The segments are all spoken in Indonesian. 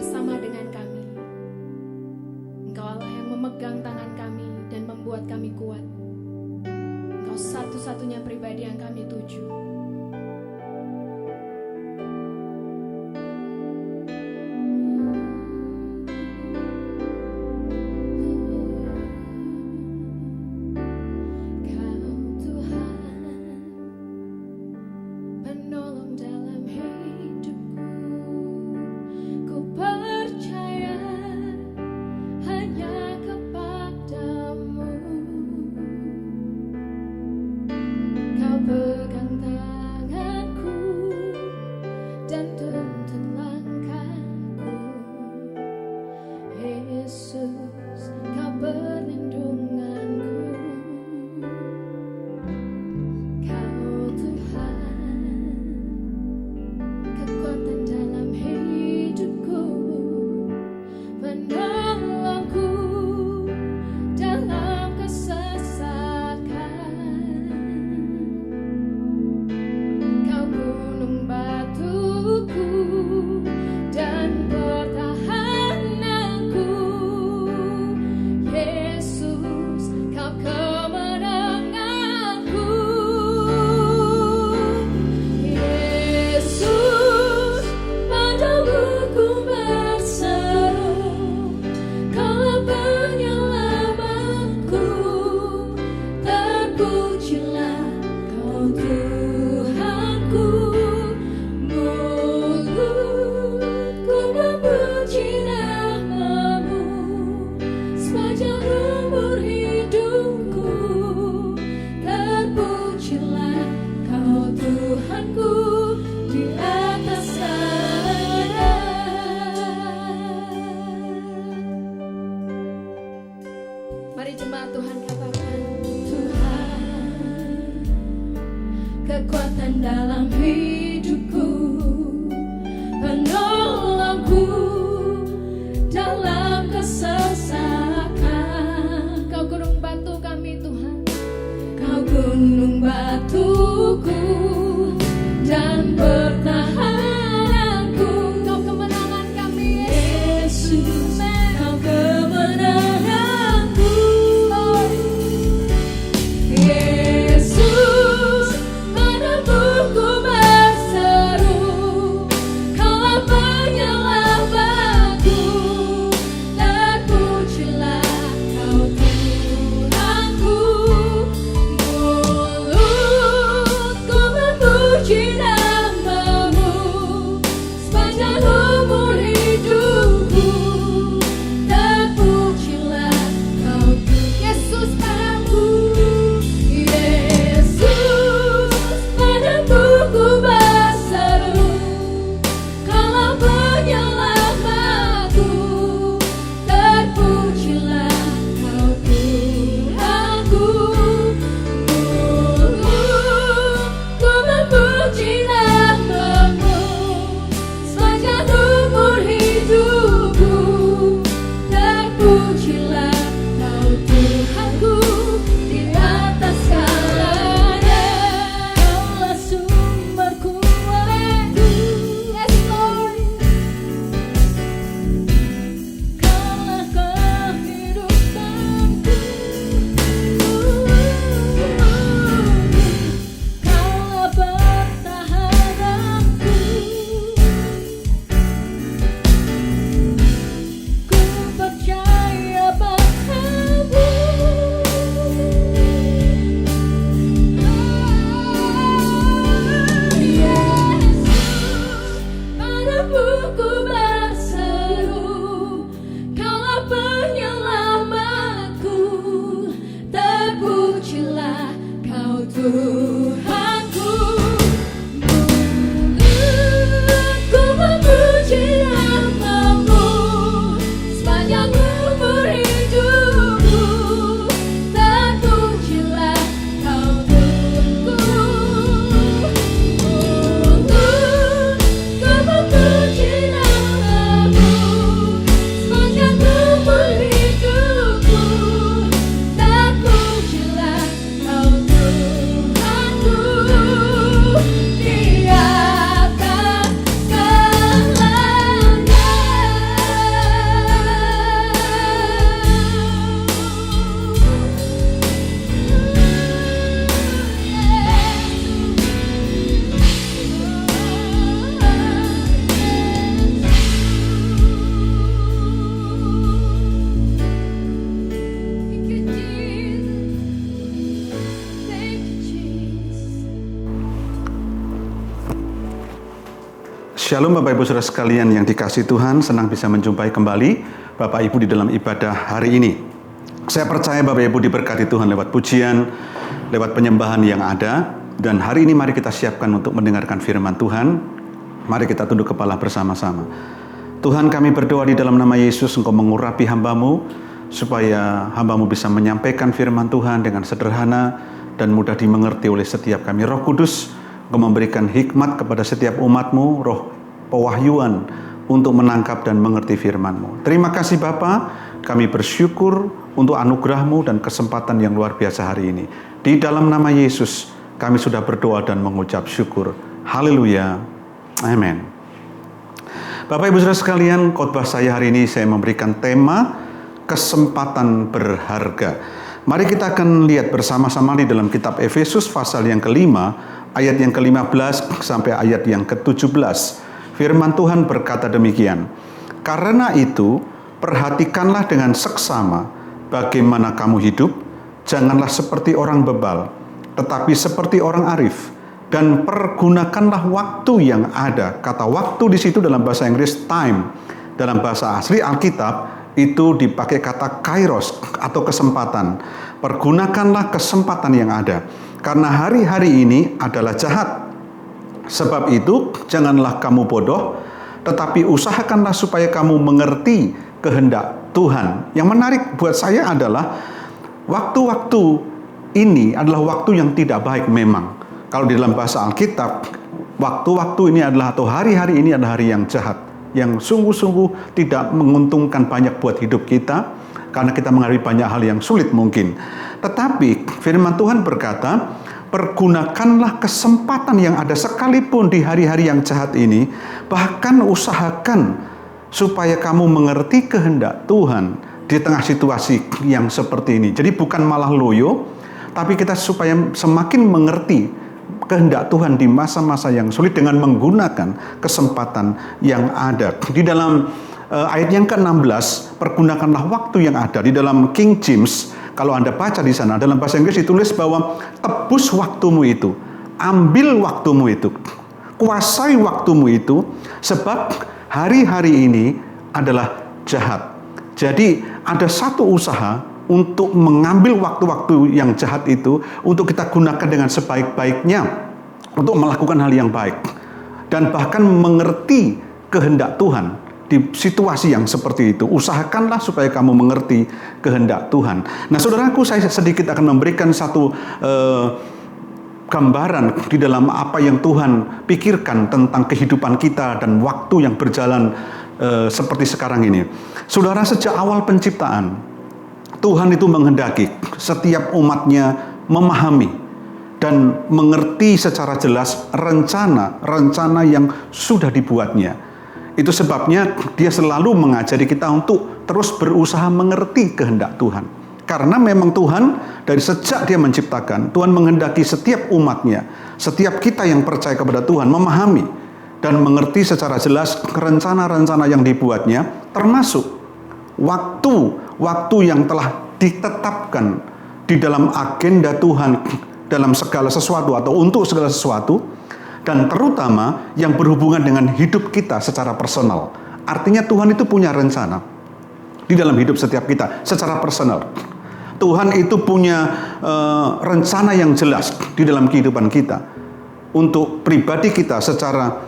bersama dengan kami. Engkau Allah yang memegang tangan kami dan membuat kami kuat. Engkau satu-satunya pribadi yang kami tuju. Mari jemaat Tuhan katakan, Tuhan, kekuatan dalam hidupku, penolongku dalam kesesakan. Kau gunung batu kami Tuhan, Kau gunung batuku dan bertahananku. Kau kemenangan kami Yesus, Kau kemenangan. Yesus, padamu ku Shalom Bapak Ibu Saudara sekalian yang dikasihi Tuhan, senang bisa menjumpai kembali Bapak Ibu di dalam ibadah hari ini. Saya percaya Bapak Ibu diberkati Tuhan lewat pujian, lewat penyembahan yang ada. Dan hari ini mari kita siapkan untuk mendengarkan firman Tuhan. Mari kita tunduk kepala bersama-sama. Tuhan, kami berdoa di dalam nama Yesus, Engkau mengurapi hamba-Mu, supaya hamba-Mu bisa menyampaikan firman Tuhan dengan sederhana dan mudah dimengerti oleh setiap kami. Roh Kudus, Engkau memberikan hikmat kepada setiap umat-Mu, roh pewahyuan untuk menangkap dan mengerti firman-Mu. Terima kasih Bapa, kami bersyukur untuk anugerah-Mu dan kesempatan yang luar biasa hari ini. Di dalam nama Yesus, kami sudah berdoa dan mengucap syukur. Haleluya. Amin. Bapak Ibu Saudara sekalian, khotbah saya hari ini saya memberikan tema kesempatan berharga. Mari kita akan lihat bersama-sama di dalam kitab Efesus pasal yang kelima, ayat yang ke-15 sampai ayat yang ke-17. Firman Tuhan berkata demikian. Karena itu, perhatikanlah dengan seksama bagaimana kamu hidup. Janganlah seperti orang bebal, tetapi seperti orang arif. Dan pergunakanlah waktu yang ada. Kata waktu di situ dalam bahasa Inggris time. Dalam bahasa asli Alkitab itu dipakai kata kairos atau kesempatan. Pergunakanlah kesempatan yang ada. Karena hari-hari ini adalah jahat. Sebab itu, janganlah kamu bodoh, tetapi usahakanlah supaya kamu mengerti kehendak Tuhan. Yang menarik buat saya adalah, waktu-waktu ini adalah waktu yang tidak baik memang. Kalau di dalam bahasa Alkitab, waktu-waktu ini adalah, atau hari-hari ini adalah hari yang jahat. Yang sungguh-sungguh tidak menguntungkan banyak buat hidup kita, karena kita menghadapi banyak hal yang sulit mungkin. Tetapi firman Tuhan berkata, pergunakanlah kesempatan yang ada sekalipun di hari-hari yang jahat ini, bahkan usahakan supaya kamu mengerti kehendak Tuhan di tengah situasi yang seperti ini. Jadi bukan malah loyo, tapi kita supaya semakin mengerti kehendak Tuhan di masa-masa yang sulit dengan menggunakan kesempatan yang ada. Di dalam ayat yang ke-16, pergunakanlah waktu yang ada. Di dalam King James, kalau Anda baca di sana, dalam bahasa Inggris ditulis bahwa tebus waktumu itu, ambil waktumu itu, kuasai waktumu itu, sebab hari-hari ini adalah jahat. Jadi ada satu usaha untuk mengambil waktu-waktu yang jahat itu, untuk kita gunakan dengan sebaik-baiknya, untuk melakukan hal yang baik, dan bahkan mengerti kehendak Tuhan. Di situasi yang seperti itu, usahakanlah supaya kamu mengerti kehendak Tuhan. Nah, saudaraku, saya sedikit akan memberikan satu gambaran di dalam apa yang Tuhan pikirkan tentang kehidupan kita dan waktu yang berjalan seperti sekarang ini. Saudara, sejak awal penciptaan, Tuhan itu menghendaki setiap umatnya memahami dan mengerti secara jelas rencana yang sudah dibuatnya. Itu sebabnya dia selalu mengajari kita untuk terus berusaha mengerti kehendak Tuhan. Karena memang Tuhan dari sejak dia menciptakan, Tuhan menghendaki setiap umatnya, setiap kita yang percaya kepada Tuhan memahami dan mengerti secara jelas rencana-rencana yang dibuatnya, termasuk waktu yang telah ditetapkan di dalam agenda Tuhan dalam segala sesuatu atau untuk segala sesuatu. Dan terutama yang berhubungan dengan hidup kita secara personal. Artinya Tuhan itu punya rencana di dalam hidup setiap kita secara personal. Tuhan itu punya rencana yang jelas di dalam kehidupan kita. Untuk pribadi kita secara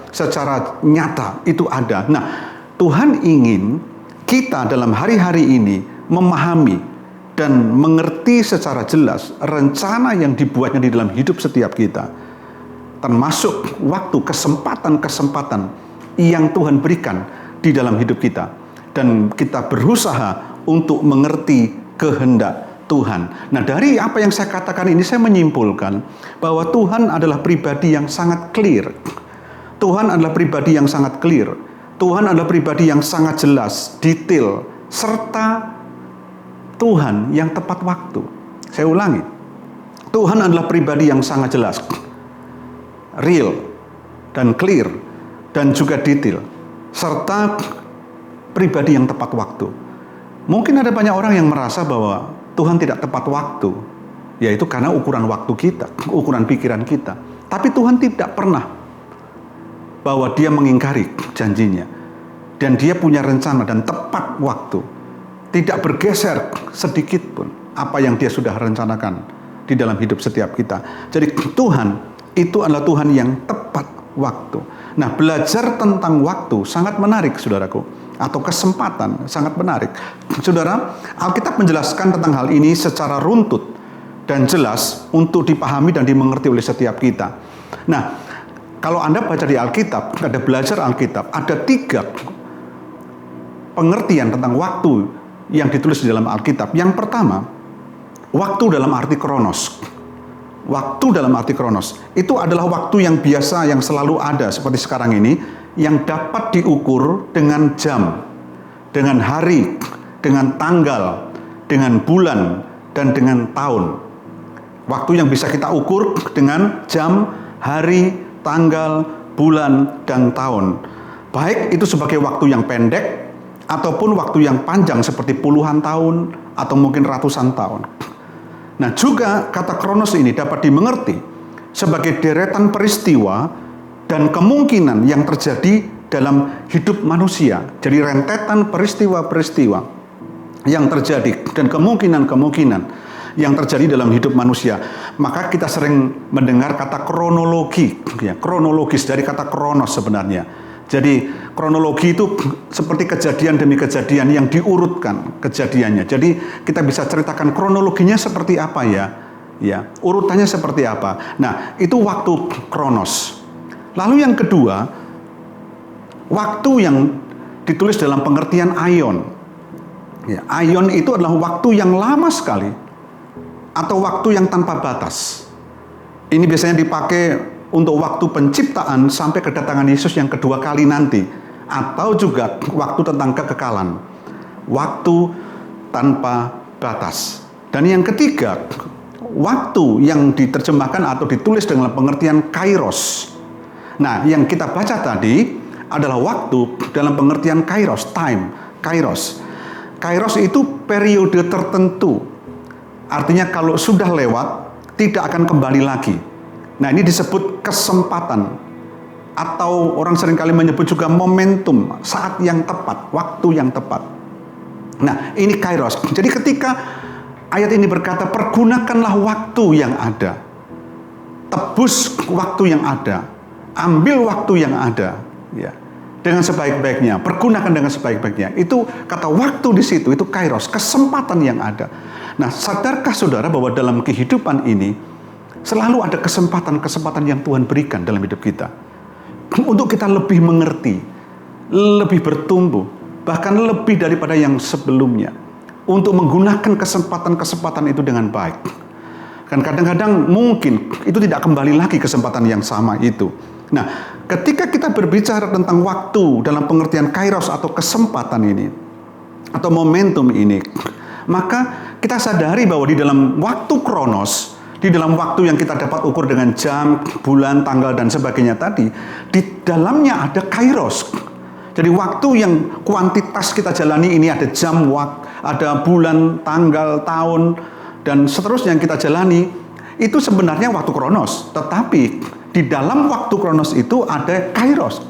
nyata itu ada. Nah, Tuhan ingin kita dalam hari-hari ini memahami dan mengerti secara jelas rencana yang dibuatnya di dalam hidup setiap kita. Termasuk waktu, kesempatan-kesempatan yang Tuhan berikan di dalam hidup kita. Dan kita berusaha untuk mengerti kehendak Tuhan. Nah, dari apa yang saya katakan ini, saya menyimpulkan bahwa Tuhan adalah pribadi yang sangat clear. Tuhan adalah pribadi yang sangat clear. Tuhan adalah pribadi yang sangat jelas, detail, serta Tuhan yang tepat waktu. Saya ulangi. Tuhan adalah pribadi yang sangat jelas, real dan clear dan juga detail, serta pribadi yang tepat waktu. Mungkin ada banyak orang yang merasa bahwa Tuhan tidak tepat waktu, yaitu karena ukuran waktu kita, ukuran pikiran kita. Tapi Tuhan tidak pernah bahwa dia mengingkari janjinya. Dan dia punya rencana dan tepat waktu. Tidak bergeser sedikit pun apa yang dia sudah rencanakan di dalam hidup setiap kita. Jadi Tuhan itu adalah Tuhan yang tepat waktu. Nah, belajar tentang waktu sangat menarik, saudaraku, atau kesempatan sangat menarik. Saudara, Alkitab menjelaskan tentang hal ini secara runtut dan jelas untuk dipahami dan dimengerti oleh setiap kita. Nah, kalau Anda baca di Alkitab, ada belajar Alkitab, ada 3 pengertian tentang waktu yang ditulis di dalam Alkitab. Yang pertama, waktu dalam arti kronos. Waktu dalam arti kronos itu adalah waktu yang biasa, yang selalu ada seperti sekarang ini, yang dapat diukur dengan jam, dengan hari, dengan tanggal, dengan bulan, dan dengan tahun. Waktu yang bisa kita ukur dengan jam, hari, tanggal, bulan, dan tahun. Baik itu sebagai waktu yang pendek ataupun waktu yang panjang seperti puluhan tahun atau mungkin ratusan tahun. Nah, juga kata kronos ini dapat dimengerti sebagai deretan peristiwa dan kemungkinan yang terjadi dalam hidup manusia. Jadi rentetan peristiwa-peristiwa yang terjadi dan kemungkinan-kemungkinan yang terjadi dalam hidup manusia. Maka kita sering mendengar kata kronologi, ya, kronologis dari kata kronos sebenarnya. Jadi kronologi itu seperti kejadian demi kejadian yang diurutkan kejadiannya. Jadi kita bisa ceritakan kronologinya seperti apa ya, urutannya seperti apa. Nah, itu waktu kronos. Lalu yang kedua, waktu yang ditulis dalam pengertian aion. Ya, aion itu adalah waktu yang lama sekali atau waktu yang tanpa batas. Ini biasanya dipakai untuk waktu penciptaan sampai kedatangan Yesus yang kedua kali nanti, atau juga waktu tentang kekekalan, waktu tanpa batas. Dan yang ketiga, waktu yang diterjemahkan atau ditulis dengan pengertian kairos. Nah, yang kita baca tadi adalah waktu dalam pengertian kairos, time, kairos. Kairos itu periode tertentu. Artinya kalau sudah lewat, tidak akan kembali lagi. Nah, ini disebut kesempatan, atau orang seringkali menyebut juga momentum, saat yang tepat, waktu yang tepat. Nah, ini kairos. Jadi ketika ayat ini berkata, pergunakanlah waktu yang ada, tebus waktu yang ada, ambil waktu yang ada, ya, dengan sebaik-baiknya, pergunakan dengan sebaik-baiknya. Itu kata waktu di situ, itu kairos, kesempatan yang ada. Nah, sadarkah saudara bahwa dalam kehidupan ini selalu ada kesempatan-kesempatan yang Tuhan berikan dalam hidup kita untuk kita lebih mengerti, lebih bertumbuh, bahkan lebih daripada yang sebelumnya, untuk menggunakan kesempatan-kesempatan itu dengan baik. Kan kadang-kadang mungkin itu tidak kembali lagi kesempatan yang sama itu. Nah, ketika kita berbicara tentang waktu dalam pengertian kairos atau kesempatan ini, atau momentum ini, maka kita sadari bahwa di dalam waktu kronos, di dalam waktu yang kita dapat ukur dengan jam, bulan, tanggal, dan sebagainya tadi, di dalamnya ada kairos. Jadi waktu yang kuantitas kita jalani ini ada jam, ada bulan, tanggal, tahun, dan seterusnya yang kita jalani, itu sebenarnya waktu kronos. Tetapi di dalam waktu kronos itu ada kairos.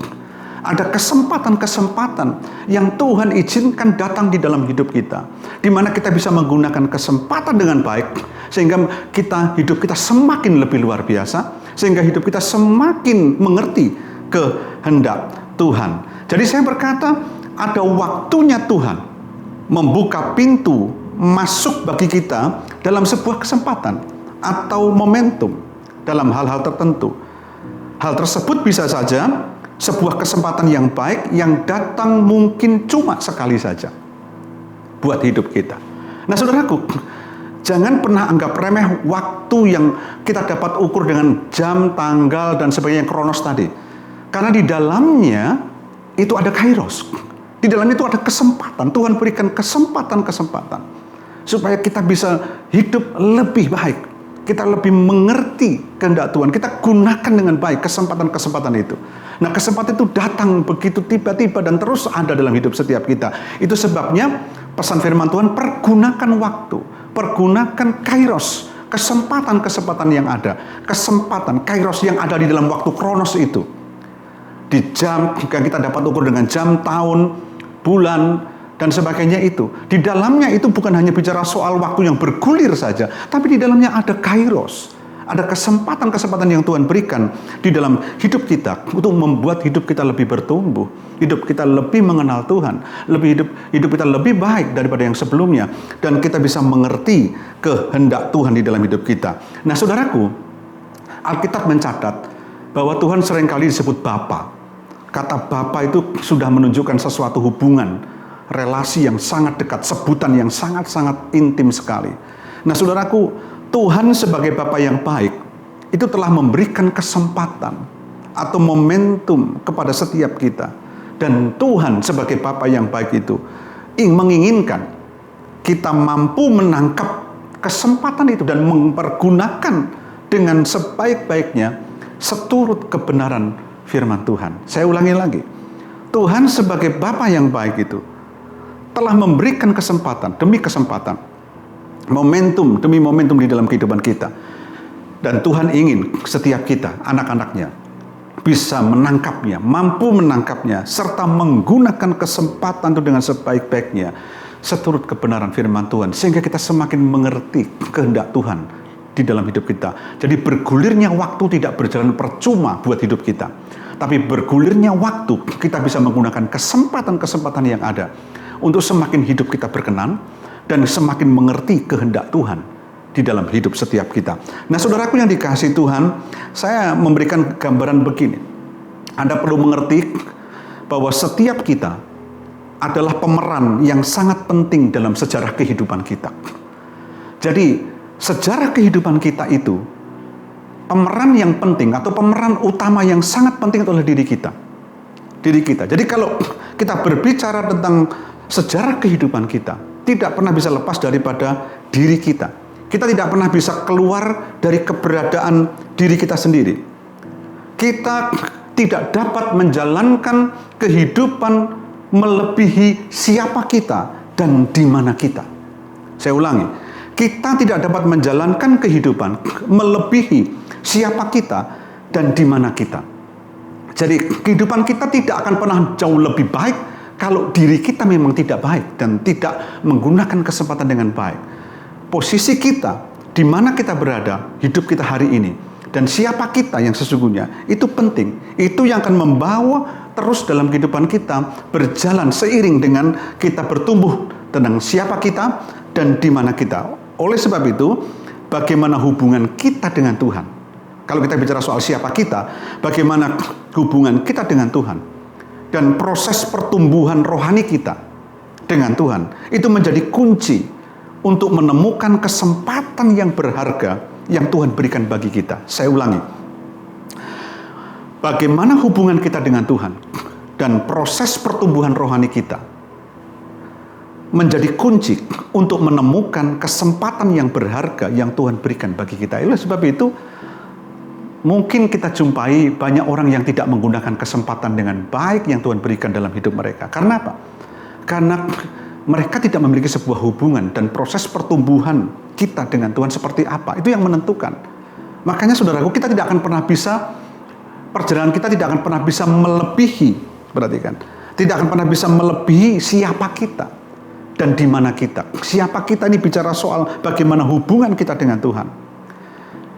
Ada kesempatan-kesempatan yang Tuhan izinkan datang di dalam hidup kita, di mana kita bisa menggunakan kesempatan dengan baik, sehingga hidup kita semakin lebih luar biasa, sehingga hidup kita semakin mengerti kehendak Tuhan. Jadi saya berkata, ada waktunya Tuhan membuka pintu masuk bagi kita dalam sebuah kesempatan atau momentum dalam hal-hal tertentu. Hal tersebut bisa saja sebuah kesempatan yang baik yang datang mungkin cuma sekali saja buat hidup kita. Nah, saudaraku, jangan pernah anggap remeh waktu yang kita dapat ukur dengan jam, tanggal, dan sebagainya kronos tadi. Karena di dalamnya itu ada kairos. Di dalamnya itu ada kesempatan. Tuhan berikan kesempatan-kesempatan supaya kita bisa hidup lebih baik. Kita lebih mengerti kehendak Tuhan. Kita gunakan dengan baik kesempatan-kesempatan itu. Nah, kesempatan itu datang begitu tiba-tiba dan terus ada dalam hidup setiap kita. Itu sebabnya pesan firman Tuhan, pergunakan waktu, pergunakan kairos, kesempatan-kesempatan yang ada, kesempatan kairos yang ada di dalam waktu kronos itu. di jam, yang kita dapat ukur dengan jam, tahun, bulan, dan sebagainya itu. Di dalamnya itu bukan hanya bicara soal waktu yang bergulir saja, tapi di dalamnya ada kairos, ada kesempatan-kesempatan yang Tuhan berikan di dalam hidup kita untuk membuat hidup kita lebih bertumbuh, hidup kita lebih mengenal Tuhan, hidup kita lebih baik daripada yang sebelumnya, dan kita bisa mengerti kehendak Tuhan di dalam hidup kita. Nah, saudaraku, Alkitab mencatat bahwa Tuhan seringkali disebut Bapa. Kata Bapa itu sudah menunjukkan sesuatu hubungan, relasi yang sangat dekat, sebutan yang sangat-sangat intim sekali. Nah, saudaraku, Tuhan sebagai Bapa yang baik itu telah memberikan kesempatan atau momentum kepada setiap kita. Dan Tuhan sebagai Bapa yang baik itu menginginkan kita mampu menangkap kesempatan itu dan mempergunakan dengan sebaik-baiknya seturut kebenaran firman Tuhan. Saya ulangi lagi. Tuhan sebagai Bapa yang baik itu telah memberikan kesempatan demi kesempatan, momentum demi momentum di dalam kehidupan kita. Dan Tuhan ingin setiap kita, anak-anaknya, bisa menangkapnya, mampu menangkapnya, serta menggunakan kesempatan itu dengan sebaik-baiknya, seturut kebenaran firman Tuhan, sehingga kita semakin mengerti kehendak Tuhan di dalam hidup kita. Jadi bergulirnya waktu tidak berjalan percuma buat hidup kita, tapi bergulirnya waktu kita bisa menggunakan kesempatan-kesempatan yang ada untuk semakin hidup kita berkenan dan semakin mengerti kehendak Tuhan di dalam hidup setiap kita. Nah, saudaraku yang dikasihi Tuhan, saya memberikan gambaran begini. Anda perlu mengerti bahwa setiap kita adalah pemeran yang sangat penting dalam sejarah kehidupan kita. Jadi, sejarah kehidupan kita itu, pemeran yang penting atau pemeran utama yang sangat penting adalah diri kita. Diri kita. Jadi kalau kita berbicara tentang sejarah kehidupan kita, tidak pernah bisa lepas daripada diri kita. Kita tidak pernah bisa keluar dari keberadaan diri kita sendiri. Kita tidak dapat menjalankan kehidupan melebihi siapa kita dan di mana kita. Saya ulangi, kita tidak dapat menjalankan kehidupan melebihi siapa kita dan di mana kita. Jadi kehidupan kita tidak akan pernah jauh lebih baik kalau diri kita memang tidak baik dan tidak menggunakan kesempatan dengan baik. Posisi kita, di mana kita berada, hidup kita hari ini, dan siapa kita yang sesungguhnya, itu penting. Itu yang akan membawa terus dalam kehidupan kita berjalan seiring dengan kita bertumbuh tentang siapa kita dan di mana kita. Oleh sebab itu, bagaimana hubungan kita dengan Tuhan? Kalau kita bicara soal siapa kita, bagaimana hubungan kita dengan Tuhan? Dan proses pertumbuhan rohani kita dengan Tuhan, itu menjadi kunci untuk menemukan kesempatan yang berharga yang Tuhan berikan bagi kita. Saya ulangi. Bagaimana hubungan kita dengan Tuhan dan proses pertumbuhan rohani kita menjadi kunci untuk menemukan kesempatan yang berharga yang Tuhan berikan bagi kita. Oleh sebab itu, mungkin kita jumpai banyak orang yang tidak menggunakan kesempatan dengan baik yang Tuhan berikan dalam hidup mereka. Karena apa? Karena mereka tidak memiliki sebuah hubungan dan proses pertumbuhan kita dengan Tuhan seperti apa. Itu yang menentukan. Makanya saudaraku, kita tidak akan pernah bisa, perjalanan kita tidak akan pernah bisa melebihi, perhatikan, tidak akan pernah bisa melebihi siapa kita dan di mana kita. Siapa kita ini bicara soal bagaimana hubungan kita dengan Tuhan.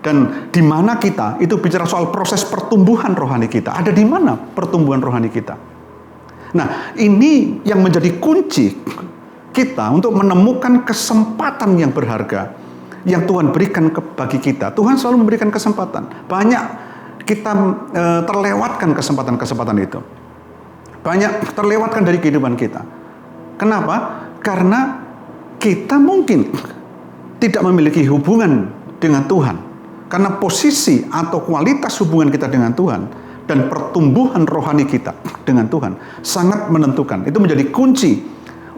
Dan di mana kita, itu bicara soal proses pertumbuhan rohani kita. Ada di mana pertumbuhan rohani kita? Nah, ini yang menjadi kunci kita untuk menemukan kesempatan yang berharga yang Tuhan berikan bagi kita. Tuhan selalu memberikan kesempatan. Banyak kita terlewatkan kesempatan-kesempatan itu. Banyak terlewatkan dari kehidupan kita. Kenapa? Karena kita mungkin tidak memiliki hubungan dengan Tuhan. Karena posisi atau kualitas hubungan kita dengan Tuhan dan pertumbuhan rohani kita dengan Tuhan sangat menentukan. Itu menjadi kunci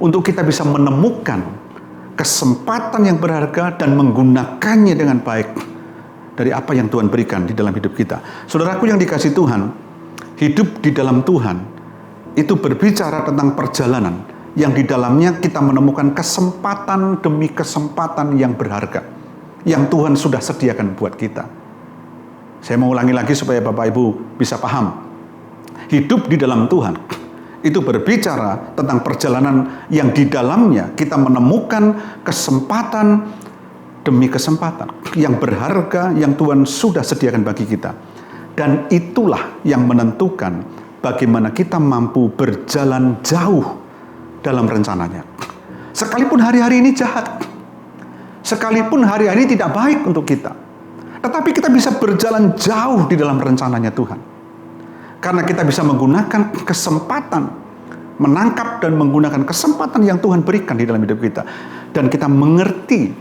untuk kita bisa menemukan kesempatan yang berharga dan menggunakannya dengan baik dari apa yang Tuhan berikan di dalam hidup kita. Saudaraku yang dikasihi Tuhan, hidup di dalam Tuhan itu berbicara tentang perjalanan yang di dalamnya kita menemukan kesempatan demi kesempatan yang berharga yang Tuhan sudah sediakan buat kita. Saya mau ulangi lagi supaya Bapak Ibu bisa paham. hidup di dalam Tuhan, itu berbicara tentang perjalanan yang di dalamnya kita menemukan kesempatan demi kesempatan yang berharga yang Tuhan sudah sediakan bagi kita. Dan itulah yang menentukan bagaimana kita mampu berjalan jauh dalam rencananya. Sekalipun hari-hari ini jahat, sekalipun hari-hari ini tidak baik untuk kita, tetapi kita bisa berjalan jauh di dalam rencananya Tuhan. Karena kita bisa menggunakan kesempatan, menangkap dan menggunakan kesempatan yang Tuhan berikan di dalam hidup kita. Dan kita mengerti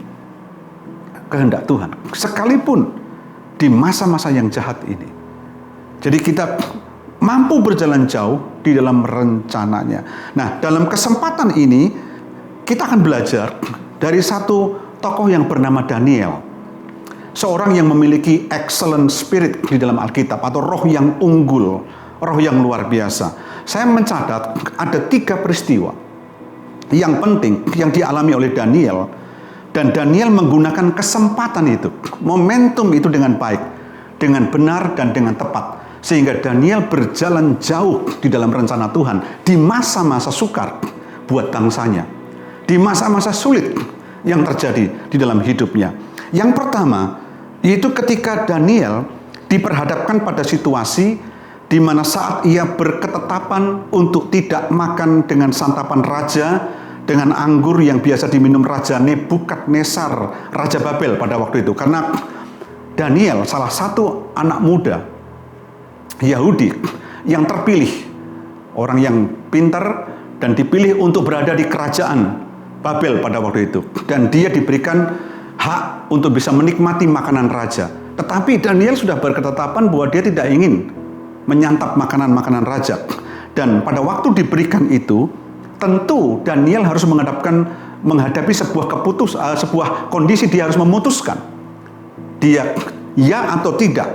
kehendak Tuhan, sekalipun di masa-masa yang jahat ini. Jadi kita mampu berjalan jauh di dalam rencananya. Nah, dalam kesempatan ini, kita akan belajar dari satu tokoh yang bernama Daniel. Seorang yang memiliki excellent spirit di dalam Alkitab, atau roh yang unggul, roh yang luar biasa. Saya mencatat ada 3 peristiwa yang penting yang dialami oleh Daniel, dan Daniel menggunakan kesempatan itu, momentum itu dengan baik, dengan benar dan dengan tepat, sehingga Daniel berjalan jauh di dalam rencana Tuhan di masa-masa sukar buat bangsanya, di masa-masa sulit yang terjadi di dalam hidupnya. Yang pertama, yaitu ketika Daniel diperhadapkan pada situasi di mana saat ia berketetapan untuk tidak makan dengan santapan raja, dengan anggur yang biasa diminum Raja Nebukadnezar, Raja Babel pada waktu itu. Karena Daniel salah satu anak muda Yahudi yang terpilih, orang yang pintar dan dipilih untuk berada di kerajaan Babel pada waktu itu. Dan dia diberikan hak untuk bisa menikmati makanan raja. Tetapi Daniel sudah berketetapan bahwa dia tidak ingin menyantap makanan-makanan raja. Dan pada waktu diberikan itu, tentu Daniel harus menghadapi sebuah kondisi. Dia harus memutuskan dia ya atau tidak.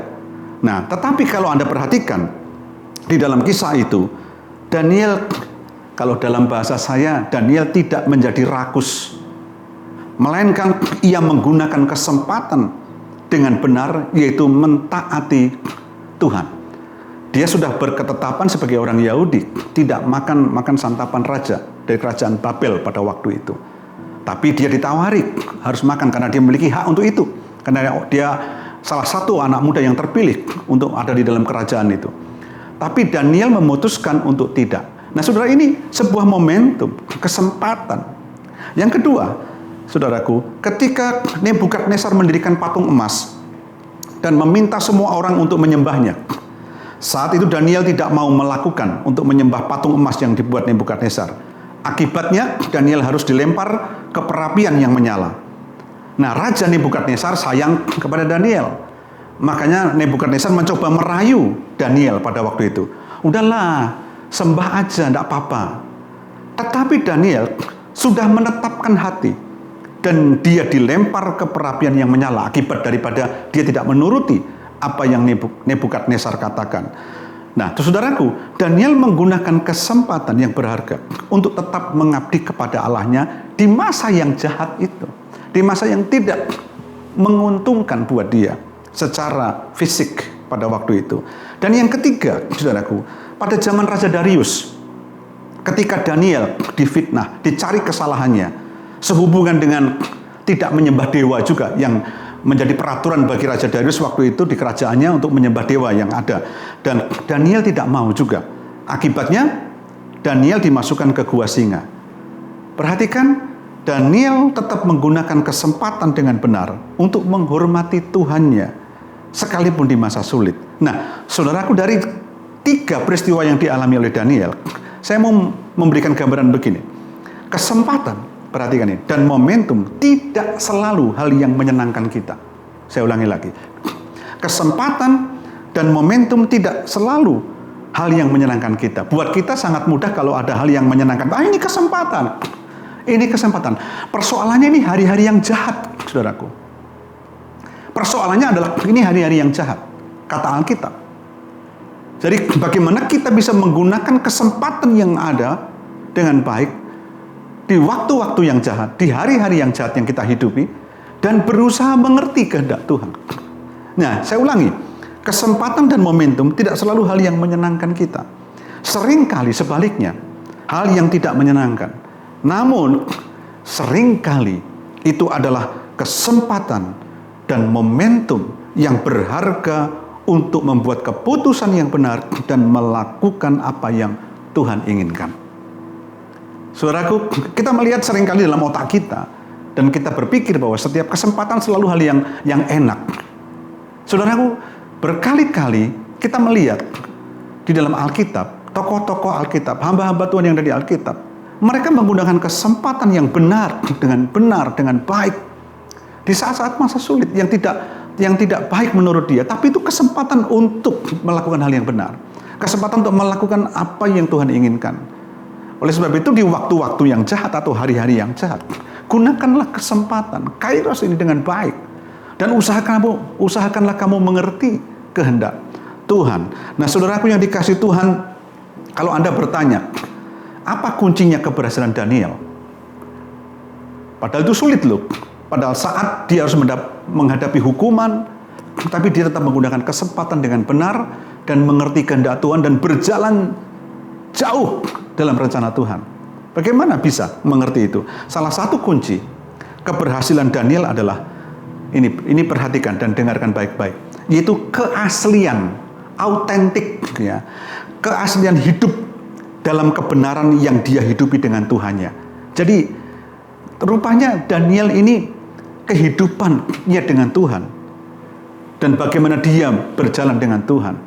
Nah, tetapi kalau Anda perhatikan di dalam kisah itu, Daniel, kalau dalam bahasa saya, Daniel tidak menjadi rakus, melainkan ia menggunakan kesempatan dengan benar, yaitu mentaati Tuhan. Dia sudah berketetapan sebagai orang Yahudi, tidak makan santapan raja dari kerajaan Babel pada waktu itu. Tapi dia ditawari harus makan karena dia memiliki hak untuk itu. Karena dia salah satu anak muda yang terpilih untuk ada di dalam kerajaan itu. Tapi Daniel memutuskan untuk tidak. Nah, saudara, ini sebuah momentum, kesempatan. Yang kedua, saudaraku, ketika Nebukadnezar mendirikan patung emas dan meminta semua orang untuk menyembahnya, saat itu Daniel tidak mau melakukan untuk menyembah patung emas yang dibuat Nebukadnezar. Akibatnya Daniel harus dilempar ke perapian yang menyala. Nah, Raja Nebukadnezar sayang kepada Daniel. Makanya Nebukadnezar mencoba merayu Daniel pada waktu itu. Udahlah, sembah aja, enggak apa-apa. Tetapi Daniel sudah menetapkan hati. Dan dia dilempar ke perapian yang menyala akibat daripada dia tidak menuruti apa yang Nebukadnezar katakan. Nah, saudaraku, Daniel menggunakan kesempatan yang berharga untuk tetap mengabdi kepada Allahnya di masa yang jahat itu. Di masa yang tidak menguntungkan buat dia secara fisik pada waktu itu. Dan yang ketiga, saudaraku, pada zaman Raja Darius, ketika Daniel difitnah, dicari kesalahannya, sehubungan dengan tidak menyembah dewa juga, yang menjadi peraturan bagi Raja Darius waktu itu di kerajaannya untuk menyembah dewa yang ada. Dan Daniel tidak mau juga. Akibatnya, Daniel dimasukkan ke gua singa. Perhatikan, Daniel tetap menggunakan kesempatan dengan benar untuk menghormati Tuhannya, sekalipun di masa sulit. Nah, saudaraku, dari 3 peristiwa yang dialami oleh Daniel, saya mau memberikan gambaran begini. Kesempatan, perhatikan ini, dan momentum tidak selalu hal yang menyenangkan kita. Saya ulangi lagi. Kesempatan dan momentum tidak selalu hal yang menyenangkan kita. Buat kita sangat mudah kalau ada hal yang menyenangkan. Ini kesempatan. Ini kesempatan. Persoalannya ini hari-hari yang jahat, saudaraku. Persoalannya adalah ini hari-hari yang jahat, kata Alkitab. Jadi bagaimana kita bisa menggunakan kesempatan yang ada dengan baik di waktu-waktu yang jahat, di hari-hari yang jahat yang kita hidupi, dan berusaha mengerti kehendak Tuhan. Nah, saya ulangi, kesempatan dan momentum tidak selalu hal yang menyenangkan kita. Seringkali sebaliknya, hal yang tidak menyenangkan. Namun, seringkali itu adalah kesempatan dan momentum yang berharga untuk membuat keputusan yang benar dan melakukan apa yang Tuhan inginkan. Saudaraku, kita melihat seringkali dalam otak kita dan kita berpikir bahwa setiap kesempatan selalu hal yang enak. Saudaraku, berkali-kali kita melihat di dalam Alkitab, tokoh-tokoh Alkitab, hamba-hamba Tuhan yang ada di Alkitab, mereka menggunakan kesempatan yang benar, dengan baik. Di saat-saat masa sulit yang tidak baik menurut dia, tapi itu kesempatan untuk melakukan hal yang benar. Kesempatan untuk melakukan apa yang Tuhan inginkan. Oleh sebab itu di waktu-waktu yang jahat atau hari-hari yang jahat, gunakanlah kesempatan Kairos ini dengan baik. Dan usahakanlah kamu mengerti kehendak Tuhan. Nah, saudaraku yang dikasihi Tuhan, kalau Anda bertanya, apa kuncinya keberhasilan Daniel? Padahal itu sulit loh. Padahal saat dia harus menghadapi hukuman, tapi dia tetap menggunakan kesempatan dengan benar dan mengerti kehendak Tuhan dan berjalan jauh dalam rencana Tuhan. Bagaimana bisa mengerti itu? Salah satu kunci keberhasilan Daniel adalah ini perhatikan dan dengarkan baik-baik, yaitu keaslian, autentik, ya, keaslian hidup dalam kebenaran yang dia hidupi dengan Tuhannya. Jadi rupanya Daniel ini kehidupannya dengan Tuhan dan bagaimana dia berjalan dengan Tuhan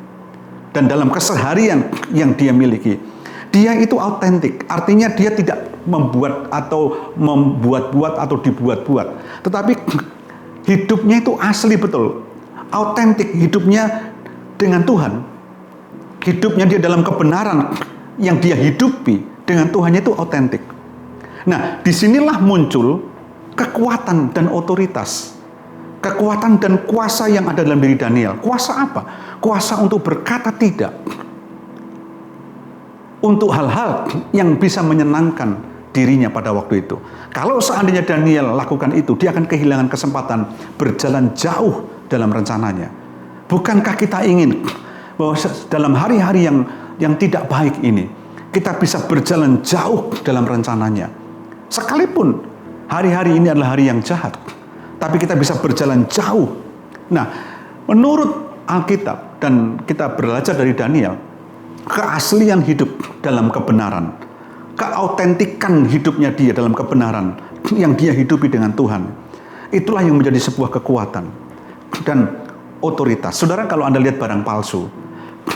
dan dalam keseharian yang dia miliki, dia itu autentik. Artinya dia tidak membuat atau dibuat-buat, tetapi hidupnya itu asli betul, autentik, hidupnya dengan Tuhan, hidupnya dia dalam kebenaran yang dia hidupi dengan Tuhannya itu autentik. Nah, disinilah muncul kekuatan dan otoritas, kekuatan dan kuasa yang ada dalam diri Daniel. Kuasa apa? Kuasa untuk berkata tidak, untuk hal-hal yang bisa menyenangkan dirinya pada waktu itu. Kalau seandainya Daniel lakukan itu, dia akan kehilangan kesempatan berjalan jauh dalam rencananya. Bukankah kita ingin bahwa dalam hari-hari yang tidak baik ini, kita bisa berjalan jauh dalam rencananya? Sekalipun hari-hari ini adalah hari yang jahat, tapi kita bisa berjalan jauh. Nah, menurut Alkitab, dan kita belajar dari Daniel, keaslian hidup dalam kebenaran, keautentikan hidupnya dia dalam kebenaran yang dia hidupi dengan Tuhan, itulah yang menjadi sebuah kekuatan dan otoritas. Saudara, kalau Anda lihat barang palsu,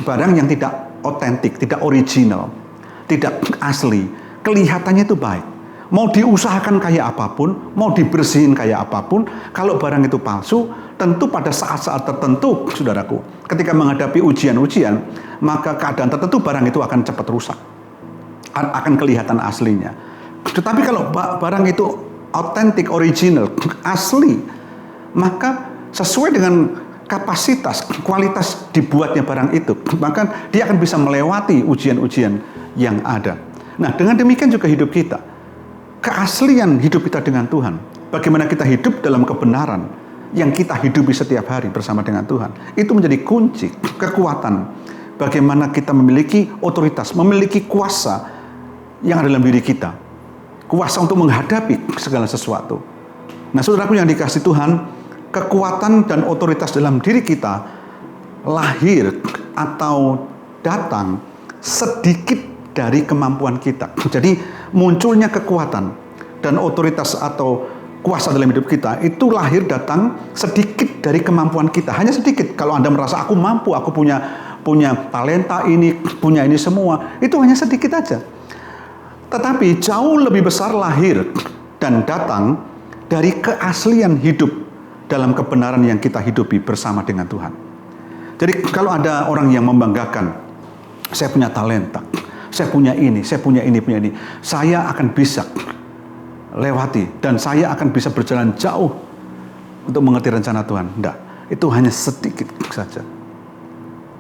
barang yang tidak otentik, tidak original, tidak asli, kelihatannya itu baik. Mau diusahakan kayak apapun, mau dibersihin kayak apapun, kalau barang itu palsu, tentu pada saat-saat tertentu, saudaraku, ketika menghadapi ujian-ujian, maka keadaan tertentu barang itu akan cepat rusak, akan kelihatan aslinya. Tetapi kalau barang itu autentik, original, asli, maka sesuai dengan kapasitas, kualitas dibuatnya barang itu, maka dia akan bisa melewati ujian-ujian yang ada. Nah, dengan demikian juga hidup kita. Keaslian hidup kita dengan Tuhan, bagaimana kita hidup dalam kebenaran yang kita hidupi setiap hari bersama dengan Tuhan, itu menjadi kunci kekuatan bagaimana kita memiliki otoritas, memiliki kuasa yang ada dalam diri kita, kuasa untuk menghadapi segala sesuatu. Nah, saudaraku yang dikasihi Tuhan, kekuatan dan otoritas dalam diri kita lahir atau datang sedikit dari kemampuan kita. Jadi munculnya kekuatan dan otoritas atau kuasa dalam hidup kita itu lahir datang sedikit dari kemampuan kita. Hanya sedikit. Kalau Anda merasa aku mampu, aku punya talenta ini, punya ini semua, itu hanya sedikit aja. Tetapi jauh lebih besar lahir dan datang dari keaslian hidup dalam kebenaran yang kita hidupi bersama dengan Tuhan. Jadi kalau ada orang yang membanggakan, saya punya talenta, saya punya ini, punya ini, saya akan bisa lewati dan saya akan bisa berjalan jauh untuk mengerti rencana Tuhan. Tidak, itu hanya sedikit saja.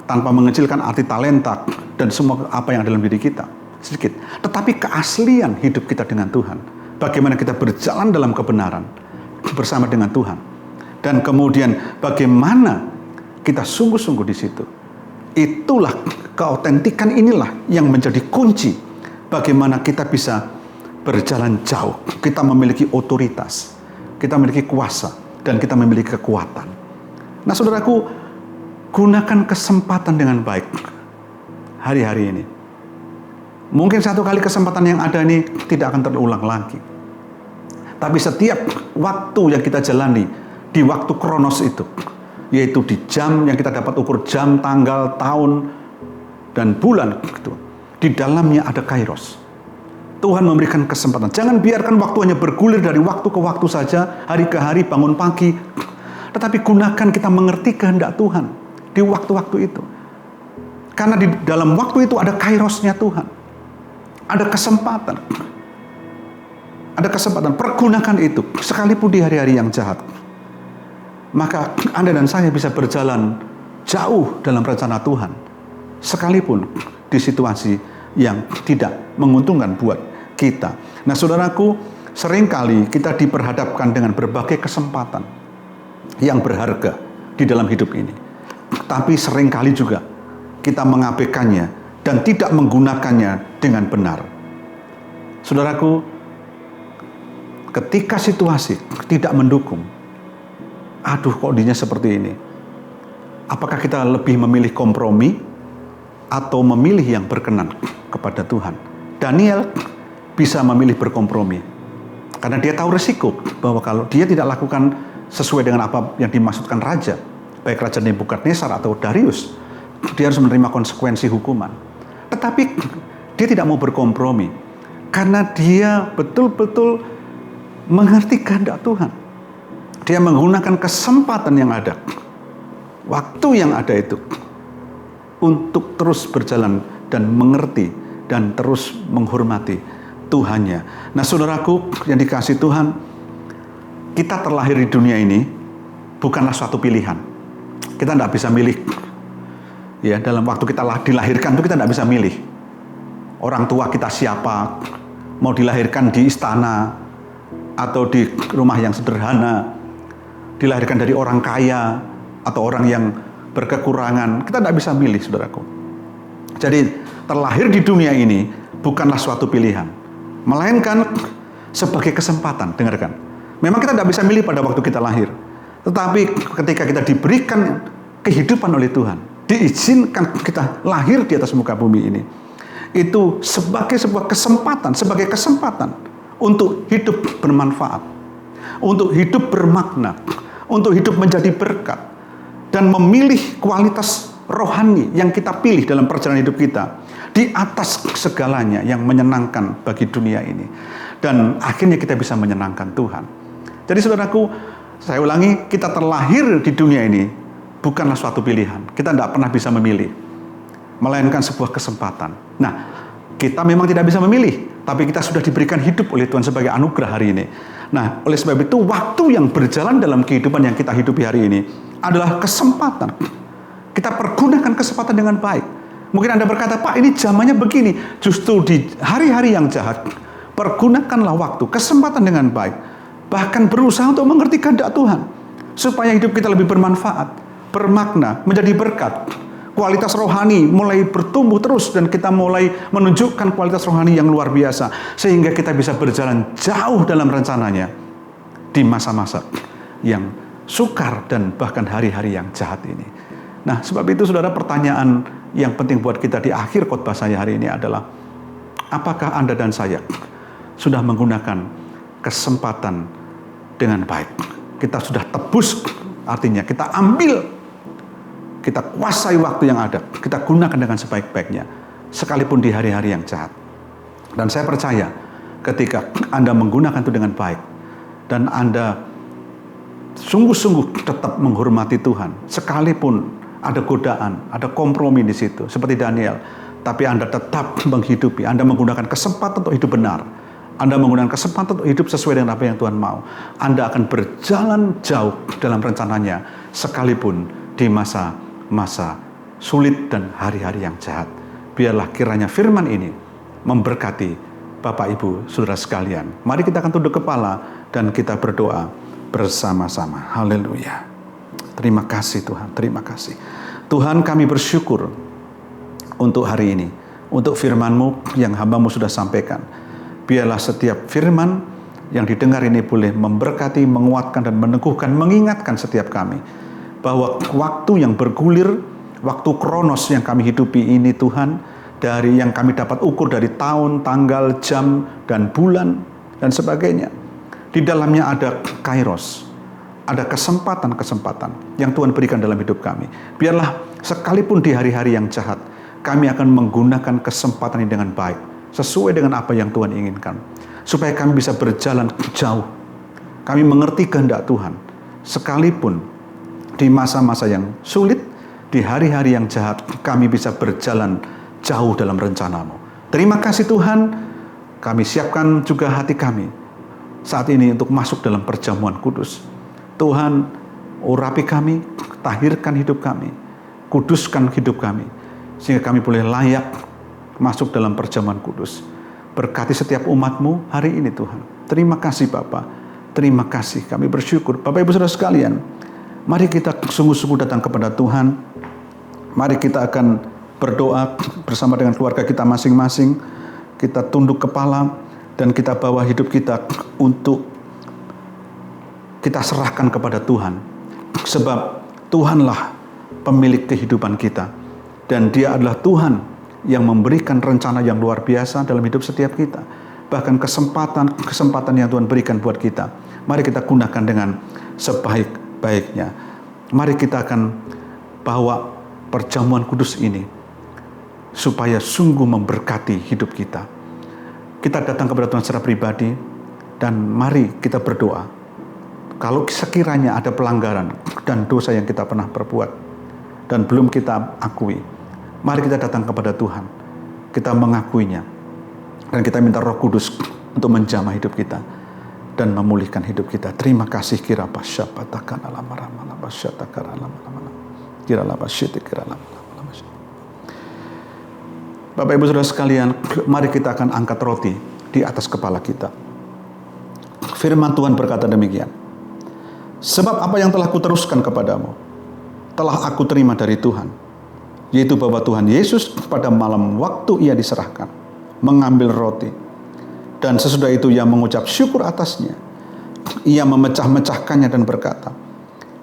Tanpa mengecilkan arti talenta dan semua apa yang ada dalam diri kita, sedikit. Tetapi keaslian hidup kita dengan Tuhan, bagaimana kita berjalan dalam kebenaran bersama dengan Tuhan, dan kemudian bagaimana kita sungguh-sungguh di situ. Itulah keautentikan inilah yang menjadi kunci bagaimana kita bisa berjalan jauh. Kita memiliki otoritas, kita memiliki kuasa, dan kita memiliki kekuatan. Nah, saudaraku, gunakan kesempatan dengan baik hari-hari ini. Mungkin satu kali kesempatan yang ada ini tidak akan terulang lagi. Tapi setiap waktu yang kita jalani di waktu kronos itu, yaitu di jam yang kita dapat ukur jam, tanggal, tahun, dan bulan, gitu. Di dalamnya ada kairos. Tuhan memberikan kesempatan. Jangan biarkan waktu hanya bergulir dari waktu ke waktu saja, hari ke hari, bangun pagi. Tetapi gunakan kita mengerti kehendak Tuhan di waktu-waktu itu. Karena di dalam waktu itu ada kairosnya Tuhan. Ada kesempatan. Ada kesempatan. Pergunakan itu. Sekalipun di hari-hari yang jahat. Maka Anda dan saya bisa berjalan jauh dalam rencana Tuhan. Sekalipun di situasi yang tidak menguntungkan buat kita. Nah, saudaraku, seringkali kita diperhadapkan dengan berbagai kesempatan yang berharga di dalam hidup ini. Tapi seringkali juga kita mengabaikannya dan tidak menggunakannya dengan benar. Saudaraku, ketika situasi tidak mendukung, kondisinya seperti ini. Apakah kita lebih memilih kompromi atau memilih yang berkenan kepada Tuhan? Daniel bisa memilih berkompromi karena dia tahu resiko bahwa kalau dia tidak lakukan sesuai dengan apa yang dimaksudkan raja, baik Raja Nebukadnezar atau Darius, dia harus menerima konsekuensi hukuman. Tetapi dia tidak mau berkompromi karena dia betul-betul mengerti kehendak Tuhan. Dia menggunakan kesempatan yang ada, waktu yang ada itu, untuk terus berjalan dan mengerti dan terus menghormati Tuhannya. Nah, saudaraku yang dikasihi Tuhan, kita terlahir di dunia ini bukanlah suatu pilihan. Kita tidak bisa milih. Ya, dalam waktu kita dilahirkan itu kita tidak bisa milih. Orang tua kita siapa, mau dilahirkan di istana atau di rumah yang sederhana, dilahirkan dari orang kaya atau orang yang berkekurangan, kita tidak bisa milih, saudaraku. Jadi terlahir di dunia ini bukanlah suatu pilihan, melainkan sebagai kesempatan. Dengarkan, memang kita tidak bisa milih pada waktu kita lahir, tetapi ketika kita diberikan kehidupan oleh Tuhan, diizinkan kita lahir di atas muka bumi ini, itu sebagai sebuah kesempatan, untuk hidup bermanfaat, untuk hidup bermakna, untuk hidup menjadi berkat, dan memilih kualitas rohani yang kita pilih dalam perjalanan hidup kita di atas segalanya yang menyenangkan bagi dunia ini. Dan akhirnya kita bisa menyenangkan Tuhan. Jadi saudaraku, saya ulangi, kita terlahir di dunia ini bukanlah suatu pilihan. Kita tidak pernah bisa memilih, melainkan sebuah kesempatan. Nah, kita memang tidak bisa memilih, tapi kita sudah diberikan hidup oleh Tuhan sebagai anugerah hari ini. Nah, oleh sebab itu, waktu yang berjalan dalam kehidupan yang kita hidupi hari ini adalah kesempatan. Kita pergunakan kesempatan dengan baik. Mungkin Anda berkata, Pak, ini zamannya begini. Justru di hari-hari yang jahat, pergunakanlah waktu, kesempatan dengan baik. Bahkan berusaha untuk mengerti kehendak Tuhan, supaya hidup kita lebih bermanfaat, bermakna, menjadi berkat. Kualitas rohani mulai bertumbuh terus dan kita mulai menunjukkan kualitas rohani yang luar biasa sehingga kita bisa berjalan jauh dalam rencananya di masa-masa yang sukar dan bahkan hari-hari yang jahat ini. Nah, sebab itu saudara, pertanyaan yang penting buat kita di akhir khotbah saya hari ini adalah, apakah Anda dan saya sudah menggunakan kesempatan dengan baik? Kita sudah tebus, artinya kita ambil, kita kuasai waktu yang ada, kita gunakan dengan sebaik-baiknya, sekalipun di hari-hari yang jahat. Dan saya percaya, ketika Anda menggunakan itu dengan baik, dan Anda sungguh-sungguh tetap menghormati Tuhan, sekalipun ada godaan, ada kompromi di situ, seperti Daniel, tapi Anda tetap menghidupi, Anda menggunakan kesempatan untuk hidup benar, Anda menggunakan kesempatan untuk hidup sesuai dengan apa yang Tuhan mau, Anda akan berjalan jauh dalam rencananya, sekalipun di masa sulit dan hari-hari yang jahat. Biarlah kiranya firman ini memberkati Bapak, Ibu, Saudara sekalian. Mari kita akan tunduk kepala dan kita berdoa bersama-sama. Haleluya. Terima kasih Tuhan, terima kasih. Tuhan, kami bersyukur untuk hari ini, untuk firman-Mu yang hamba-Mu sudah sampaikan. Biarlah setiap firman yang didengar ini boleh memberkati, menguatkan, dan meneguhkan, mengingatkan setiap kami bahwa waktu yang bergulir, waktu kronos yang kami hidupi ini Tuhan, dari yang kami dapat ukur dari tahun, tanggal, jam, dan bulan, dan sebagainya. Di dalamnya ada kairos, ada kesempatan-kesempatan yang Tuhan berikan dalam hidup kami. Biarlah sekalipun di hari-hari yang jahat, kami akan menggunakan kesempatan ini dengan baik, sesuai dengan apa yang Tuhan inginkan, supaya kami bisa berjalan jauh. Kami mengerti kehendak Tuhan, sekalipun di masa-masa yang sulit, di hari-hari yang jahat, kami bisa berjalan jauh dalam rencana-Mu. Terima kasih Tuhan, kami siapkan juga hati kami saat ini untuk masuk dalam perjamuan kudus. Tuhan, urapi kami, tahirkan hidup kami, kuduskan hidup kami, sehingga kami boleh layak masuk dalam perjamuan kudus. Berkati setiap umat-Mu hari ini Tuhan. Terima kasih Bapa, terima kasih, kami bersyukur. Bapak Ibu Saudara sekalian, mari kita sungguh-sungguh datang kepada Tuhan. Mari kita akan berdoa bersama dengan keluarga kita masing-masing. Kita tunduk kepala dan kita bawa hidup kita untuk kita serahkan kepada Tuhan. Sebab Tuhanlah pemilik kehidupan kita. Dan Dia adalah Tuhan yang memberikan rencana yang luar biasa dalam hidup setiap kita. Bahkan kesempatan yang Tuhan berikan buat kita, mari kita gunakan dengan sebaik-baiknya. Mari kita akan bawa perjamuan kudus ini supaya sungguh memberkati hidup kita. Kita datang kepada Tuhan secara pribadi dan mari kita berdoa. Kalau sekiranya ada pelanggaran dan dosa yang kita pernah perbuat dan belum kita akui, mari kita datang kepada Tuhan. Kita mengakuinya dan kita minta Roh Kudus untuk menjamah hidup kita dan memulihkan hidup kita. Terima kasih kira pasyapatakan alamarama pasyatakan alamarama kira lapasyiti kira alamarama. Bapak Ibu Saudara sekalian, mari kita akan angkat roti di atas kepala kita. Firman Tuhan berkata demikian. Sebab apa yang telah kuteruskan kepadamu, telah aku terima dari Tuhan, yaitu bahwa Tuhan Yesus pada malam waktu Ia diserahkan, mengambil roti, dan sesudah itu Ia mengucap syukur atasnya. Ia memecah-mecahkannya dan berkata,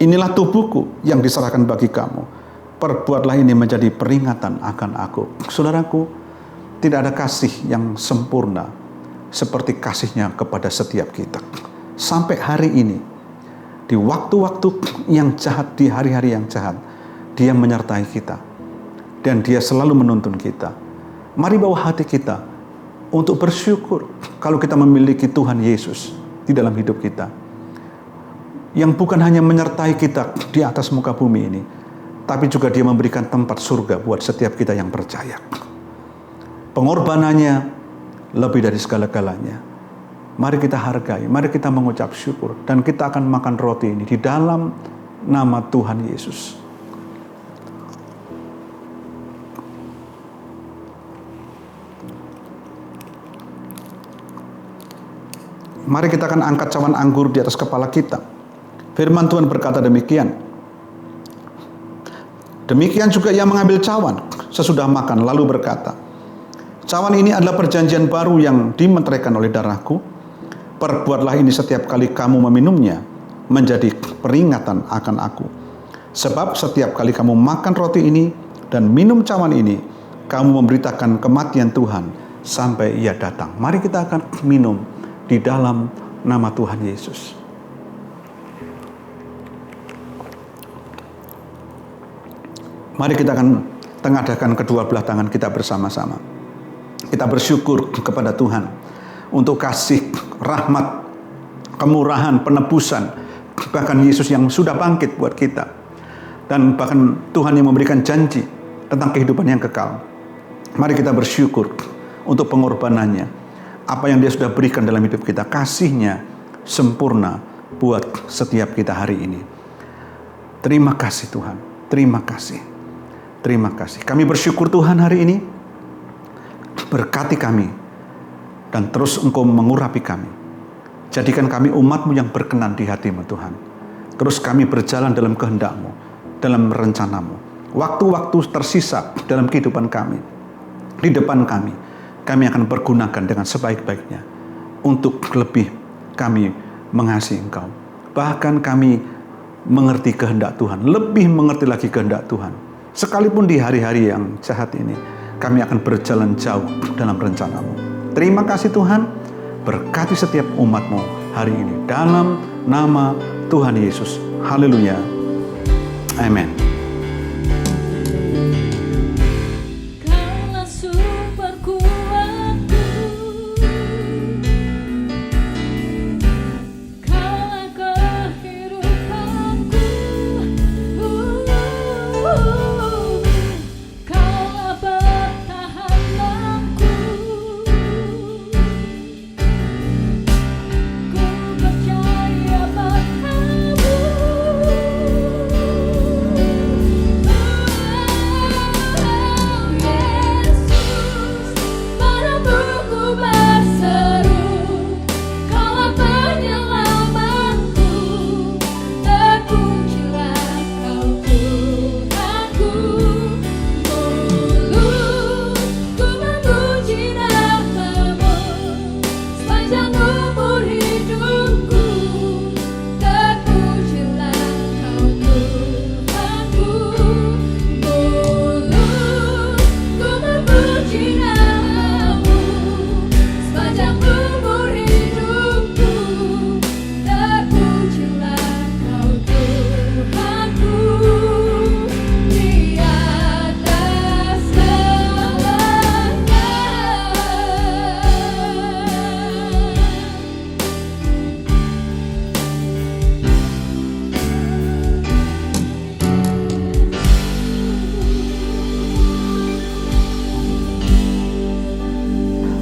inilah tubuhku yang diserahkan bagi kamu. Perbuatlah ini menjadi peringatan akan aku. Saudaraku, tidak ada kasih yang sempurna seperti kasih-Nya kepada setiap kita. Sampai hari ini, di waktu-waktu yang jahat, di hari-hari yang jahat, Dia menyertai kita. Dan Dia selalu menuntun kita. Mari bawa hati kita untuk bersyukur kalau kita memiliki Tuhan Yesus di dalam hidup kita. Yang bukan hanya menyertai kita di atas muka bumi ini, tapi juga Dia memberikan tempat surga buat setiap kita yang percaya. Pengorbanannya lebih dari segala-galanya. Mari kita hargai, mari kita mengucap syukur, dan kita akan makan roti ini di dalam nama Tuhan Yesus. Mari kita akan angkat cawan anggur di atas kepala kita. Firman Tuhan berkata demikian. Demikian juga Ia mengambil cawan sesudah makan, lalu berkata, cawan ini adalah perjanjian baru yang dimeteraikan oleh darahku. Perbuatlah ini setiap kali kamu meminumnya, menjadi peringatan akan aku. Sebab setiap kali kamu makan roti ini dan minum cawan ini, kamu memberitakan kematian Tuhan sampai Ia datang. Mari kita akan minum di dalam nama Tuhan Yesus. Mari kita akan tengadahkan kedua belah tangan kita bersama-sama. Kita bersyukur kepada Tuhan untuk kasih, rahmat, kemurahan, penebusan, bahkan Yesus yang sudah bangkit buat kita. Dan bahkan Tuhan yang memberikan janji tentang kehidupan yang kekal. Mari kita bersyukur untuk pengorbanannya. Apa yang Dia sudah berikan dalam hidup kita, kasih-Nya sempurna buat setiap kita hari ini. Terima kasih Tuhan, terima kasih. Terima kasih. Kami bersyukur Tuhan hari ini. Berkati kami. Dan terus Engkau mengurapi kami. Jadikan kami umat-Mu yang berkenan di hati-Mu Tuhan. Terus kami berjalan dalam kehendak-Mu, dalam rencana-Mu. waktu-waktu tersisa dalam kehidupan kami, di depan kami akan pergunakan dengan sebaik-baiknya untuk lebih kami mengasihi Engkau. Bahkan kami mengerti kehendak Tuhan, lebih mengerti lagi kehendak Tuhan. Sekalipun di hari-hari yang jahat ini, kami akan berjalan jauh dalam rencana-Mu. Terima kasih Tuhan, berkati setiap umat-Mu hari ini. Dalam nama Tuhan Yesus. Haleluya. Amin. Kaulah sumberku waktu, kaulah kehidupanku, kaulah pertahananku. Ku percaya padamu. Yesus, padamu ku berseru, Kaulah penyelamatku, terpujilah Kau Tuhanku. Mulutku memuji nama-Mu, sepanjang umur hidupku, terpujilah Kau Tuhanku. Mulutku memuji nama-Mu, sepanjang umur hidupku, terpujilah Kau Tuhanku. Di atas segalanya.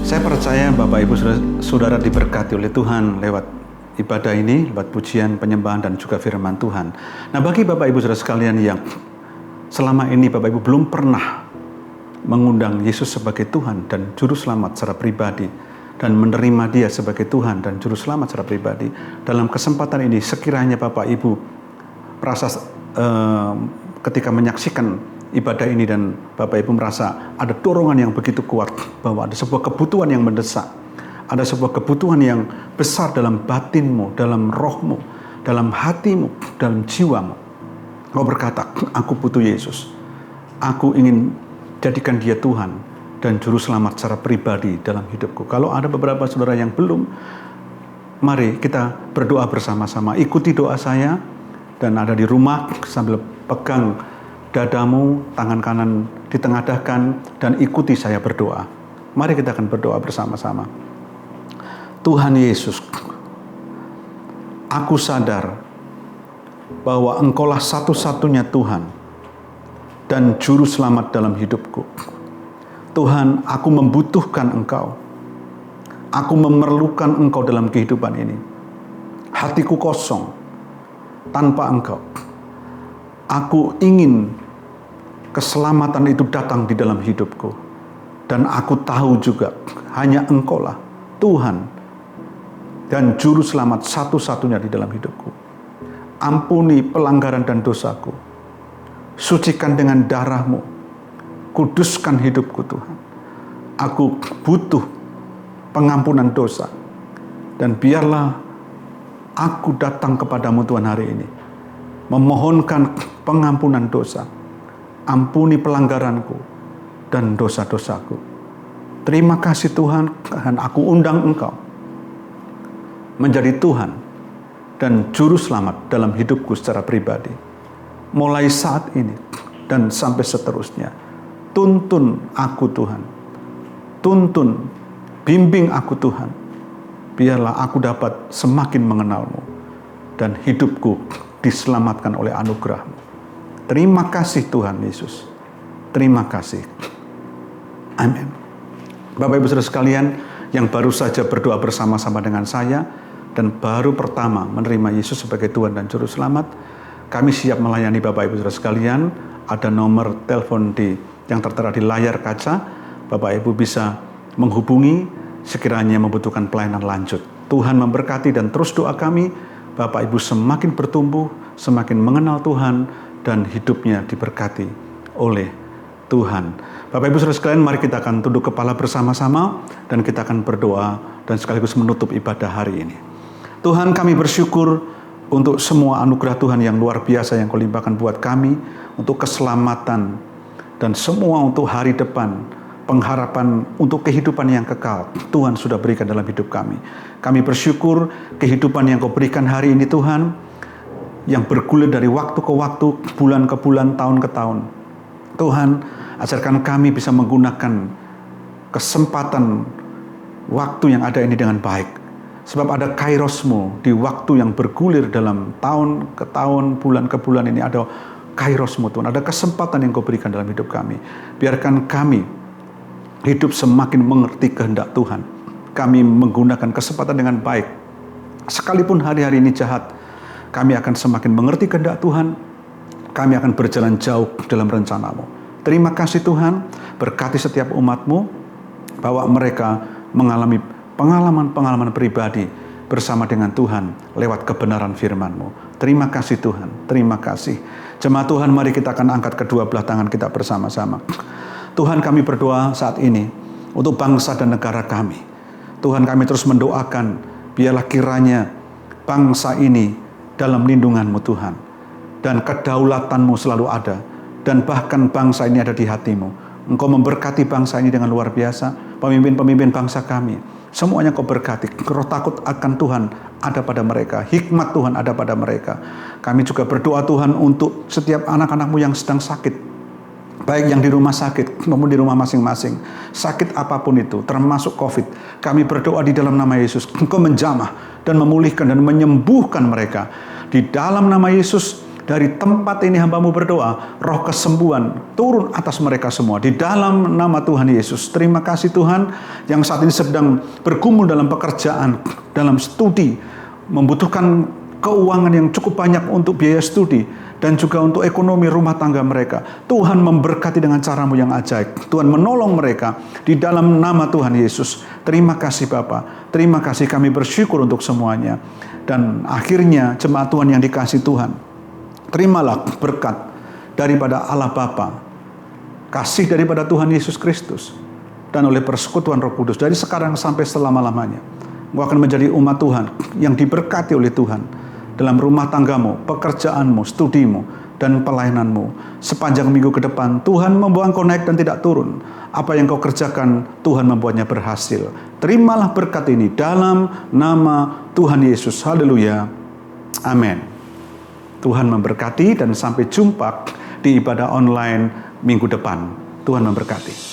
Saya percaya Bapak Ibu Saudara diberkati oleh Tuhan lewat ibadah ini, lewat pujian, penyembahan, dan juga firman Tuhan. Nah, bagi Bapak Ibu Saudara sekalian yang selama ini Bapak Ibu belum pernah mengundang Yesus sebagai Tuhan dan Juru Selamat secara pribadi, dan menerima Dia sebagai Tuhan dan Juru Selamat secara pribadi, dalam kesempatan ini sekiranya Bapak Ibu merasa ketika menyaksikan ibadah ini dan Bapak Ibu merasa ada dorongan yang begitu kuat bahwa ada sebuah kebutuhan yang mendesak, ada sebuah kebutuhan yang besar dalam batinmu, dalam rohmu, dalam hatimu, dalam jiwamu. Kau berkata, aku butuh Yesus, aku ingin jadikan Dia Tuhan dan Juru Selamat secara pribadi dalam hidupku. Kalau ada beberapa saudara yang belum, mari kita berdoa bersama-sama. Ikuti doa saya, dan ada di rumah sambil pegang dadamu, tangan kanan ditengadahkan, dan ikuti saya berdoa. Mari kita akan berdoa bersama-sama. Tuhan Yesus, aku sadar bahwa Engkaulah satu-satunya Tuhan dan Juru Selamat dalam hidupku. Tuhan, aku membutuhkan Engkau. Aku memerlukan Engkau dalam kehidupan ini. Hatiku kosong tanpa Engkau. Aku ingin keselamatan itu datang di dalam hidupku. Dan aku tahu juga hanya Engkaulah Tuhan dan Juru Selamat satu-satunya di dalam hidupku. Ampuni pelanggaran dan dosaku. Sucikan dengan darah-Mu. Kuduskan hidupku Tuhan. Aku butuh pengampunan dosa. Dan biarlah aku datang kepadamu Tuhan hari ini, memohonkan pengampunan dosa. Ampuni pelanggaranku dan dosa-dosaku. Terima kasih Tuhan, dan aku undang Engkau menjadi Tuhan dan Juru Selamat dalam hidupku secara pribadi. Mulai saat ini dan sampai seterusnya. Tuntun aku Tuhan. Tuntun, bimbing aku Tuhan. Biarlah aku dapat semakin mengenal-Mu dan hidupku diselamatkan oleh anugerah-Mu. Terima kasih Tuhan Yesus. Terima kasih. Amin. Bapak Ibu Saudara sekalian yang baru saja berdoa bersama-sama dengan saya dan baru pertama menerima Yesus sebagai Tuhan dan Juru Selamat, kami siap melayani Bapak Ibu Saudara sekalian. Ada nomor telepon yang tertera di layar kaca. Bapak Ibu bisa menghubungi sekiranya membutuhkan pelayanan lanjut. Tuhan memberkati, dan terus doa kami, Bapak Ibu semakin bertumbuh, semakin mengenal Tuhan, dan hidupnya diberkati oleh Tuhan. Bapak Ibu Saudara sekalian, mari kita akan tunduk kepala bersama-sama dan kita akan berdoa dan sekaligus menutup ibadah hari ini. Tuhan, kami bersyukur untuk semua anugerah Tuhan yang luar biasa yang Kau limpahkan buat kami, untuk keselamatan dan semua untuk hari depan, pengharapan untuk kehidupan yang kekal Tuhan sudah berikan dalam hidup kami. Kami bersyukur kehidupan yang Kau berikan hari ini Tuhan, yang bergulir dari waktu ke waktu, bulan ke bulan, tahun ke tahun. Tuhan, ajarkan kami bisa menggunakan kesempatan waktu yang ada ini dengan baik. Sebab ada kairosmu di waktu yang bergulir dalam tahun ke tahun, bulan ke bulan ini ada kairosmu Tuhan. Ada kesempatan yang Kau berikan dalam hidup kami. Biarkan kami hidup semakin mengerti kehendak Tuhan. Kami menggunakan kesempatan dengan baik. Sekalipun hari-hari ini jahat, kami akan semakin mengerti kehendak Tuhan. Kami akan berjalan jauh dalam rencana-Mu. Terima kasih Tuhan, berkati setiap umat-Mu, bahwa mereka mengalami pengalaman-pengalaman pribadi bersama dengan Tuhan lewat kebenaran firman-Mu. Terima kasih Tuhan, terima kasih. Jemaat Tuhan, mari kita akan angkat kedua belah tangan kita bersama-sama. Tuhan, kami berdoa saat ini untuk bangsa dan negara kami. Tuhan, kami terus mendoakan, biarlah kiranya bangsa ini dalam lindungan-Mu Tuhan. Dan kedaulatan-Mu selalu ada. Dan bahkan bangsa ini ada di hati-Mu. Engkau memberkati bangsa ini dengan luar biasa. Pemimpin-pemimpin bangsa kami, semuanya Kau berkati. Roh takut akan Tuhan ada pada mereka. Hikmat Tuhan ada pada mereka. Kami juga berdoa Tuhan untuk setiap anak-anak-Mu yang sedang sakit. Baik yang di rumah sakit maupun di rumah masing-masing. Sakit apapun itu, termasuk COVID. Kami berdoa di dalam nama Yesus. Engkau menjamah dan memulihkan dan menyembuhkan mereka. Di dalam nama Yesus, dari tempat ini hamba-Mu berdoa, roh kesembuhan turun atas mereka semua. Di dalam nama Tuhan Yesus. Terima kasih Tuhan yang saat ini sedang bergumul dalam pekerjaan, dalam studi, membutuhkan keuangan yang cukup banyak untuk biaya studi, dan juga untuk ekonomi rumah tangga mereka. Tuhan memberkati dengan cara-Mu yang ajaib. Tuhan menolong mereka di dalam nama Tuhan Yesus. Terima kasih Bapa. Terima kasih, kami bersyukur untuk semuanya. Dan akhirnya jemaat Tuhan yang dikasihi Tuhan, terimalah berkat daripada Allah Bapa, kasih daripada Tuhan Yesus Kristus, dan oleh persekutuan Roh Kudus dari sekarang sampai selama-lamanya. Engkau akan menjadi umat Tuhan yang diberkati oleh Tuhan dalam rumah tanggamu, pekerjaanmu, studimu, dan pelayananmu. Sepanjang minggu ke depan, Tuhan membawa engkau naik dan tidak turun. Apa yang kau kerjakan, Tuhan membuatnya berhasil. Terimalah berkat ini dalam nama Tuhan Yesus. Haleluya. Amin. Tuhan memberkati dan sampai jumpa di ibadah online minggu depan. Tuhan memberkati.